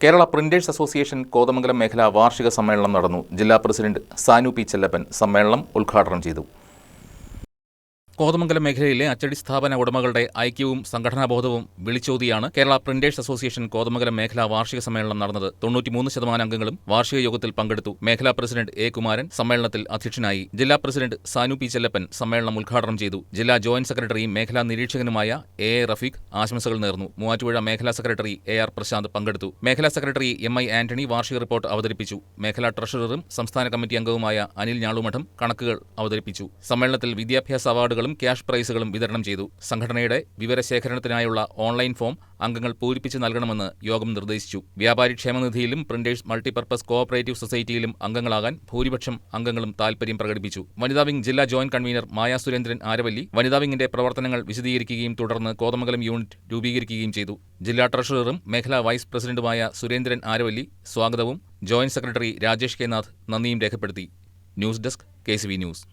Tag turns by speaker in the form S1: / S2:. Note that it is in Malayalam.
S1: കേരള പ്രിന്റേഴ്സ് അസോസിയേഷൻ കോതമംഗലം മേഖലാ വാർഷിക സമ്മേളനം നടന്നു. ജില്ലാ പ്രസിഡന്റ് സാനു പി ചെല്ലപ്പൻ സമ്മേളനം ഉദ്ഘാടനം ചെയ്തു. കോതമംഗലം മേഖലയിലെ അച്ചടി സ്ഥാപന ഉടമകളുടെ ഐക്യവും സംഘടനാബോധവും വിളിച്ചോതിയാണ് കേരള പ്രിന്റേഴ്സ് അസോസിയേഷൻ കോതമംഗലം മേഖലാ വാർഷിക സമ്മേളനം നടന്നത്. 93% അംഗങ്ങളും വാർഷിക യോഗത്തിൽ പങ്കെടുത്തു. മേഖലാ പ്രസിഡന്റ് എ കുമാരൻ സമ്മേളനത്തിൽ അധ്യക്ഷനായി. ജില്ലാ പ്രസിഡന്റ് സാനു പി ചെല്ലപ്പൻ സമ്മേളനം ഉദ്ഘാടനം ചെയ്തു. ജില്ലാ ജോയിന്റ് സെക്രട്ടറിയും മേഖലാ നിരീക്ഷകനുമായ എ റഫീഖ് ആശംസകൾ നേർന്നു. മൂവാറ്റുപുഴ മേഖലാ സെക്രട്ടറി എ ആർ പ്രശാന്ത് പങ്കെടുത്തു. മേഖലാ സെക്രട്ടറി എം ഐ ആന്റണി വാർഷിക റിപ്പോർട്ട് അവതരിപ്പിച്ചു. മേഖലാ ട്രഷററും സംസ്ഥാന കമ്മിറ്റി അംഗവുമായ അനിൽ ഞാളുമഠം കണക്കുകൾ അവതരിപ്പിച്ചു. സമ്മേളനത്തിൽ വിദ്യാഭ്യാസ അവാർഡുകളും ക്യാഷ് പ്രൈസുകളും വിതരണം ചെയ്തു. സംഘടനയുടെ വിവരശേഖരണത്തിനായുള്ള ഓൺലൈൻ ഫോം അംഗങ്ങൾ പൂരിപ്പിച്ച് നൽകണമെന്ന് യോഗം നിർദ്ദേശിച്ചു. വ്യാപാരി ക്ഷേമനിധിയിലും പ്രിന്റേഴ്സ് മൾട്ടിപർപ്പസ് കോഓപ്പറേറ്റീവ് സൊസൈറ്റിയിലും അംഗങ്ങളാകാൻ ഭൂരിപക്ഷം അംഗങ്ങളും താൽപര്യം പ്രകടിപ്പിച്ചു. വനിതാ വിംഗ് ജില്ലാ ജോയിന്റ് കൺവീനർ മായ സുരേന്ദ്രൻ ആരവല്ലി വനിതാ വിംഗിന്റെ പ്രവർത്തനങ്ങൾ വിശദീകരിക്കുകയും തുടർന്ന് കോതമംഗലം യൂണിറ്റ് രൂപീകരിക്കുകയും ചെയ്തു. ജില്ലാ ട്രഷററും മേഖലാ വൈസ് പ്രസിഡന്റുമായ സുരേന്ദ്രൻ ആരവല്ലി സ്വാഗതവും joint secretary Rajesh K Nath നന്ദിയും രേഖപ്പെടുത്തി. News desk KCV news.